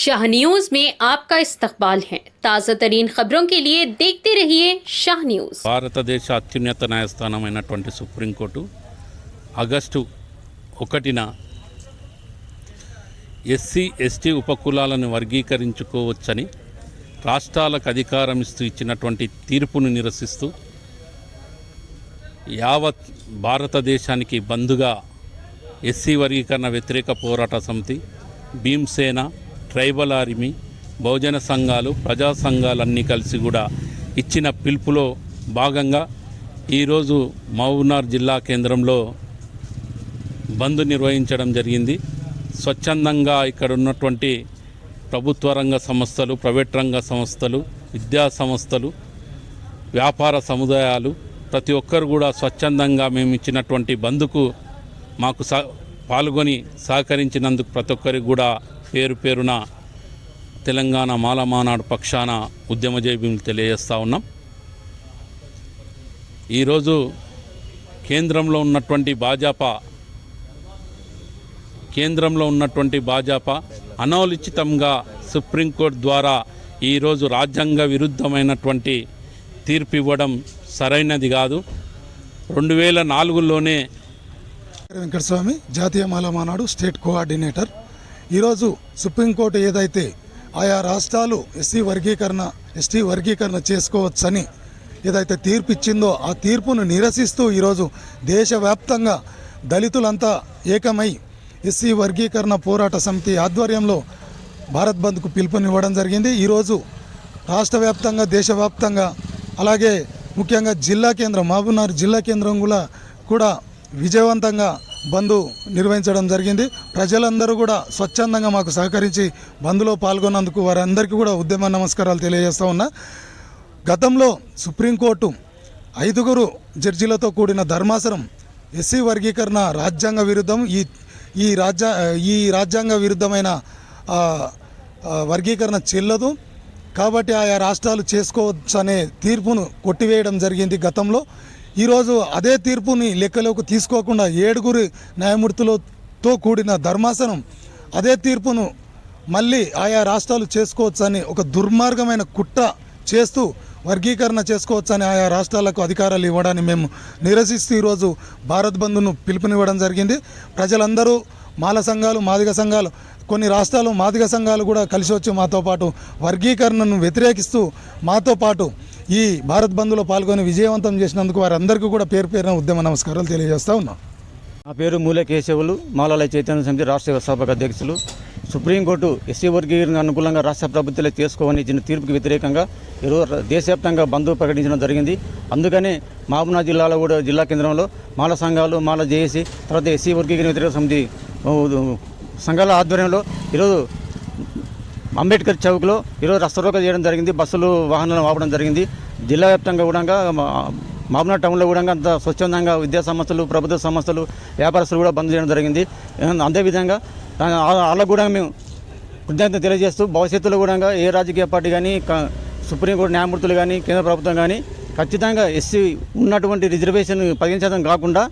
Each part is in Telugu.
शाह न्यूज में आपका इस्तकबाल है। ताज़ा तरीन खबरों के लिए देखते रहिए शाह न्यूज। భారతదేశ అత్యున్నత న్యాయస్థానమైనటువంటి సుప్రీంకోర్టు ఆగస్టు 1న ఎస్సీ ఎస్టీ ఉపకులాలను వర్గీకరించుకోవచ్చని రాష్ట్రాలకు అధికారం ఇచ్చినటువంటి తీర్పును నిరసిస్తూ యావత్ భారతదేశానికి బంధుగా ఎస్సీ వర్గీకరణ వ్యతిరేక పోరాట సమితి, భీమ్సేన, ట్రైబల్ ఆర్మీ, బహుజన సంఘాలు, ప్రజా సంఘాలన్నీ కలిసి కూడా ఇచ్చిన పిలుపులో భాగంగా ఈరోజు మహబూబ్నగర్ జిల్లా కేంద్రంలో బంద్ నిర్వహించడం జరిగింది. స్వచ్ఛందంగా ఇక్కడ ఉన్నటువంటి ప్రభుత్వ రంగ సంస్థలు, ప్రైవేట్ రంగ సంస్థలు, విద్యా సంస్థలు, వ్యాపార సముదాయాలు ప్రతి ఒక్కరు కూడా స్వచ్ఛందంగా మేము ఇచ్చినటువంటి బంద్కు మాకు పాల్గొని సహకరించినందుకు ప్రతి ఒక్కరికి కూడా పేరు పేరున తెలంగాణ మాల మానాడు పక్షాన ఉద్యమ జైభీములు తెలియజేస్తూ ఉన్నాం. ఈరోజు కేంద్రంలో ఉన్నటువంటి భాజపా అనాలోచితంగా సుప్రీంకోర్టు ద్వారా ఈరోజు రాజ్యాంగ విరుద్ధమైనటువంటి తీర్పు ఇవ్వడం సరైనది కాదు. 2004లోనే వెంకటస్వామి, జాతీయ మాల మానాడు స్టేట్ కోఆర్డినేటర్. ఈరోజు సుప్రీంకోర్టు ఏదైతే ఆయా రాష్ట్రాలు ఎస్టీ వర్గీకరణ చేసుకోవచ్చని ఏదైతే తీర్పు ఇచ్చిందో ఆ తీర్పును నిరసిస్తూ ఈరోజు దేశవ్యాప్తంగా దళితులంతా ఏకమై ఎస్సీ వర్గీకరణ పోరాట సమితి ఆధ్వర్యంలో భారత్ బంద్కు పిలుపునివ్వడం జరిగింది. ఈరోజు రాష్ట్ర వ్యాప్తంగా, దేశవ్యాప్తంగా, అలాగే ముఖ్యంగా జిల్లా కేంద్రం మహబూబ్నగర్ జిల్లా కేంద్రం కూడా విజయవంతంగా బంద్ నిర్వహించడం జరిగింది. ప్రజలందరూ కూడా స్వచ్ఛందంగా మాకు సహకరించి బంద్లో పాల్గొన్నందుకు వారందరికీ కూడా ఉద్యమ నమస్కారాలు తెలియజేస్తూ ఉన్నా. గతంలో సుప్రీంకోర్టు 5 జడ్జీలతో కూడిన ధర్మాసనం ఎస్సీ వర్గీకరణ రాజ్యాంగ విరుద్ధం, ఈ రాజ్యాంగ విరుద్ధమైన వర్గీకరణ చెల్లదు కాబట్టి ఆయా రాష్ట్రాలు చేసుకోవచ్చు అనే తీర్పును కొట్టివేయడం జరిగింది గతంలో. ఈరోజు అదే తీర్పుని లెక్కలోకి తీసుకోకుండా 7 న్యాయమూర్తులతో కూడిన ధర్మాసనం అదే తీర్పును మళ్ళీ ఆయా రాష్ట్రాలు చేసుకోవచ్చని ఒక దుర్మార్గమైన కుట్ర చేస్తూ వర్గీకరణ చేసుకోవచ్చని ఆయా రాష్ట్రాలకు అధికారాలు ఇవ్వడాన్ని మేము నిరసిస్తూ ఈరోజు భారత్ బంద్ను పిలుపునివ్వడం జరిగింది. ప్రజలందరూ మాల సంఘాలు, మాదిగ సంఘాలు, కొన్ని రాష్ట్రాలు మాదిగ సంఘాలు కూడా కలిసి వచ్చి మాతో పాటు వర్గీకరణను వ్యతిరేకిస్తూ మాతో పాటు ఈ భారత్ బంద్లో పాల్గొని విజయవంతం చేసినందుకు వారందరికీ కూడా పేరు పేరున ఉద్యమ నమస్కారాలు తెలియజేస్తూ ఉన్నాం. నా పేరు మూలే కేశవులు, మాలాలయ చైతన్య సమితి రాష్ట్ర వ్యవస్థాపక అధ్యక్షులు. సుప్రీంకోర్టు ఎస్సీ వర్గీకరణ అనుకూలంగా రాష్ట్ర ప్రభుత్వాలు చేసుకోవని ఇచ్చిన తీర్పుకి వ్యతిరేకంగా ఈరోజు దేశవ్యాప్తంగా బంద్ ప్రకటించడం జరిగింది. అందుకనే మహబూబ్నగర్ జిల్లాలో కూడా జిల్లా కేంద్రంలో మాల సంఘాలు, మాల జేఏసీ, తర్వాత ఎస్సీ వర్గీకరణ వ్యతిరేక సమితి సంఘాల ఆధ్వర్యంలో ఈరోజు అంబేద్కర్ చౌక్లో ఈరోజు రస్తారోకో చేయడం జరిగింది. బస్సులు, వాహనాలు ఆపడం జరిగింది. జిల్లా వ్యాప్తంగా కూడా మహబూబ్నగర్ టౌన్లో కూడా అంత స్వచ్ఛందంగా విద్యా సంస్థలు, ప్రభుత్వ సంస్థలు, వ్యాపారస్తులు కూడా బంద్ చేయడం జరిగింది. అదేవిధంగా వాళ్ళకు కూడా మేము కృతజ్ఞత తెలియజేస్తూ భవిష్యత్తులో కూడా ఏ రాజకీయ పార్టీ కానీ, సుప్రీంకోర్టు న్యాయమూర్తులు కానీ, కేంద్ర ప్రభుత్వం కానీ ఖచ్చితంగా ఎస్సీ ఉన్నటువంటి రిజర్వేషన్ 15% కాకుండా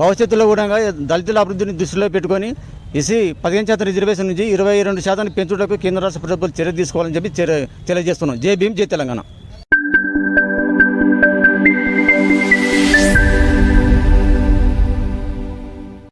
భవిష్యత్తులో కూడా దళితుల అభివృద్ధిని దృష్టిలో పెట్టుకొని ఎస్సీ 15% రిజర్వేషన్ నుంచి 22% పెంచుటకు కేంద్ర రాష్ట్ర ప్రభుత్వాలు చర్య తీసుకోవాలని చెప్పి తెలియజేస్తున్నాం. జై భీమ్, జై తెలంగాణ.